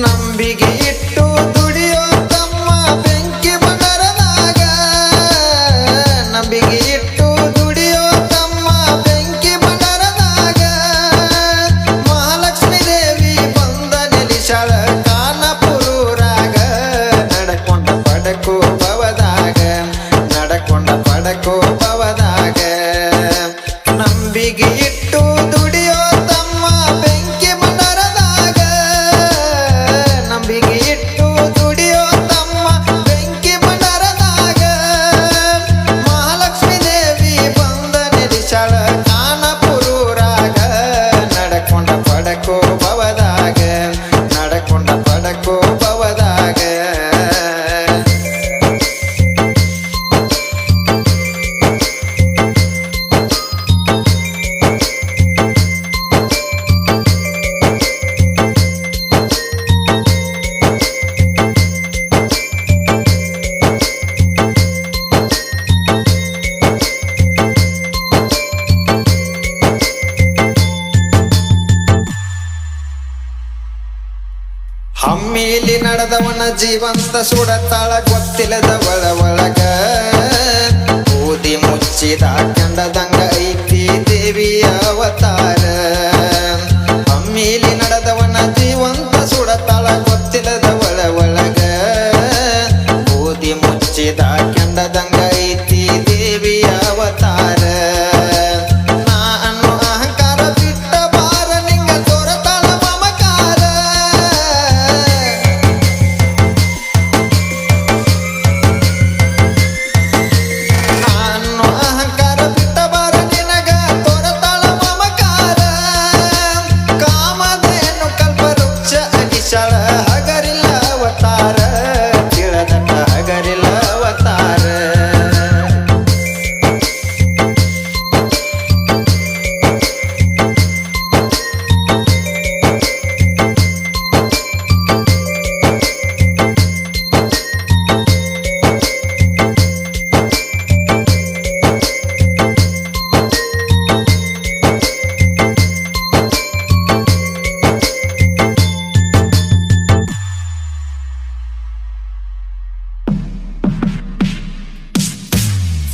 ನಂಬಿಗೆ ಇಟ್ಟು ದುಡಿಯೋ ತಮ್ಮ ಬೆಂಕಿ ಬಂಡರದಾಗ ನಂಬಿಗೆ ಇಟ್ಟು ದುಡಿಯೋ ತಮ್ಮ ಬೆಂಕಿ ಬಂಡರದಾಗ ಮಹಾಲಕ್ಷ್ಮೀ ದೇವಿ ಬಂದ ನೆಲಿಸಳ ಕಾನಪುರೂರಾಗ ನಡಕೊಂಡ ಪಡಕು ಭವದಾಗ ನಡಕೊಂಡ ಪಡಕು ಭವದಾಗ ನಂಬಿಗೆ ಇಟ್ಟು ದುಡಿಯೋ ತಮ್ಮ ಬೆಂಕಿ ಬಂಡರದಾಗ ನಂಬಿಗೆ ಇಟ್ಟು ದುಡಿಯೋ ತಮ್ಮ ಬೆಂಕಿ ಬಂಡರದಾಗ ಮಹಾಲಕ್ಷ್ಮೀ ದೇವಿ ಬಂದ ನೆಲಿಸಳ ಕಾನಪುರೂರಾಗ ನಡಕೊಂಡ ಪಡಕು ಭವದಾಗ ನಡಕೊಂಡ ಪಡಕು ಭವದಾಗ ಹಮ್ಮಿಲಿ ನಡೆದವನ ಜೀವಂತ ಸುಡತಾಳ ಗೊತ್ತಿಲ್ಲದ ಒಳಗ ಊದಿ ಮುಚ್ಚಿದ ಕಂಡದಂಗ ಐತಿ ದೇವಿಯ ಅವತಾರ ಹಮ್ಮಿಲಿ ನಡೆದವನ ಜೀವಂತ ಸುಡತಾಳ ಗೊತ್ತಿಲ್ಲದ ಒಳಗ ಊದಿ ಮುಚ್ಚಿದ ಕಂಡದಂಗ ಐತಿ ದೇವಿಯ ಅವತಾರ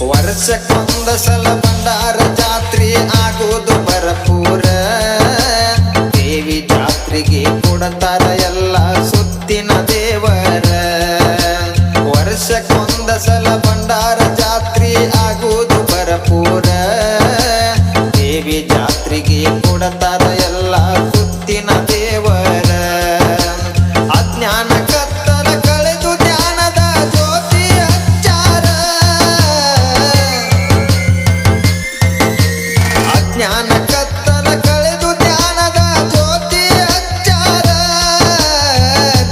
ವರ್ಷಕ್ಕೊಂದ ಸಲ ಭಂಡಾರ ಜಾತ್ರೆ ಆಗೋದು ಭರಪೂರ ದೇವಿ ಜಾತ್ರೆಗೆ ಕೊಡತಾರ ಎಲ್ಲ ಸುತ್ತಿನ ದೇವರ ವರ್ಷಕ್ಕೊಂದ ಸಲ ಭಂಡಾರ ಜಾತ್ರೆ ಆಗೋದು ಭರಪೂರ ದೇವಿ ಜಾತ್ರೆಗೆ ಕೊಡತಾರ ಎಲ್ಲ ಸುತ್ತಿನ ದೇವರ ಅಜ್ಞಾನ ಕತ್ತಲ ಕಳೆದು ಜ್ಞಾನದ ಜ್ಯೋತಿ ಹಚ್ಚಾರ ಜ್ಞಾನ ಕತ್ತಲ ಕಳೆದು ಜ್ಞಾನದ ಜ್ಯೋತಿ ಹಚ್ಚಾರ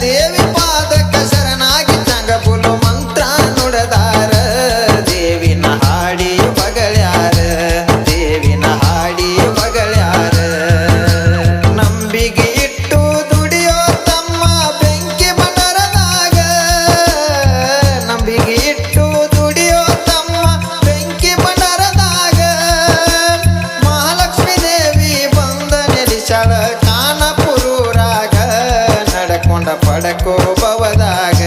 ದೇವಿ ಪಾದಕ ಶರಣಾಗಿ ಚಂಗಪುಲು ಮಂತ್ರ ನುಡದಾರ ದೇವಿನ ಹಾಡಿ ಬಗಳ್ಯಾರ ದೇವಿನ ಹಾಡಿ ಬಗಳ್ಯಾರ ನಂಬಿಗೆ ಇಟ್ಟು ದುಡಿಯೋ ತಮ್ಮ ಬೆಂಕಿ ಬಂಡರದಾಗ ನಂಬಿಗೆ ಇಟ್ಟು ದುಡಿಯೋ ತಮ್ಮ ಬೆಂಕಿ ಬಂಡರದಾಗ ಮಹಾಲಕ್ಷ್ಮೀ ದೇವಿ ಬಂದ ನೆಲಿಸಳ ಕಾನಪುರೂರಾಗ ನಡಕೊಂಡ ಪಡಕೋ ಭವದಾಗ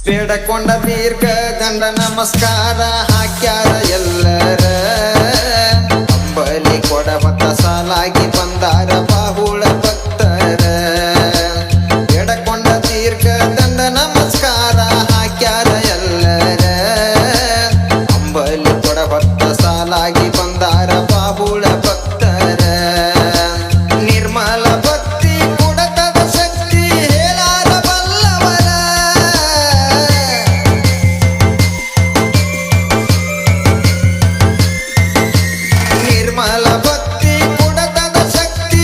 ಬೇಡಕೊಂಡ ದೀರ್ಘ ದಂಡ ನಮಸ್ಕಾರ ಹಾಕ್ಯಾರ ಎಲ್ಲರ ಅಂಬಲಿ ಕೊಡಬತ್ತ ಸಾಲಾಗಿ ಬಂದಾರ ಬಾಹುಳ ಭಕ್ತರ ಬೇಡಕೊಂಡ ದೀರ್ಘ ದಂಡ ನಮಸ್ಕಾರ ಹಾಕ್ಯಾರ ಎಲ್ಲರ ಅಂಬಲಿ ಕೊಡಬತ್ತ ಸಾಲಾಗಿ ಬಂದಾರ ಬಾಹುಳ ಭಕ್ತರ ನಿರ್ಮಲ ಭಕ್ತಿ ಕೊಡತದ ಶಕ್ತಿ ಹೇಳಾರ ಬಲ್ಲವರ ನಿರ್ಮಲ ಭಕ್ತಿ ಕೊಡತದ ಶಕ್ತಿ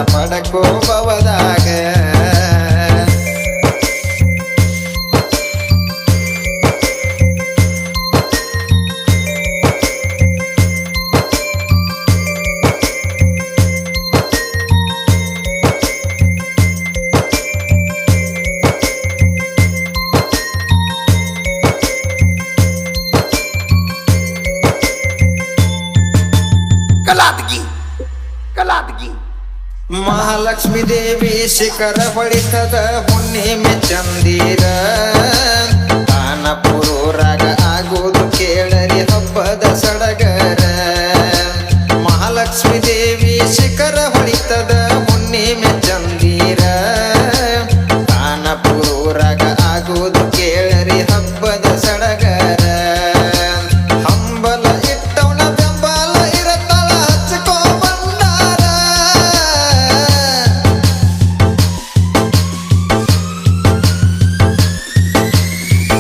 ಪಡಕೋ ಭವದಾಗ ಮಹಾಲಕ್ಷ್ಮೀ ದೇವಿ ಶಿಖರ ಹೊಳಿತದ ಹುಣ್ಣಿಮೆ ಚಂದಿರ ಕಾನಪುರೂರಾಗ ಆಗೋದು ಕೇಳರಿ ಹಬ್ಬದ ಸಡಗರ ಮಹಾಲಕ್ಷ್ಮೀ ದೇವಿ ಶಿಖರ ಹೊಳಿತದ ಹುಣ್ಣಿಮೆ ಚಂದಿರ ಕಾನಪುರೂರಾಗ ಆಗೋದು ಕೇಳರಿ ಹಬ್ಬದ ಸಡಗರ ಹಂಬಲ ಇಟ್ಟವನ ಬೆಂಬಲ ಇರತಳ ಹಚ್ಕೋ ಬಂದಾರ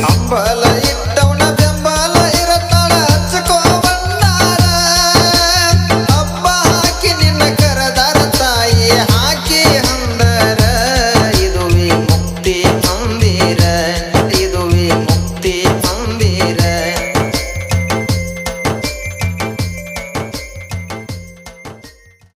ಹಂಬಲ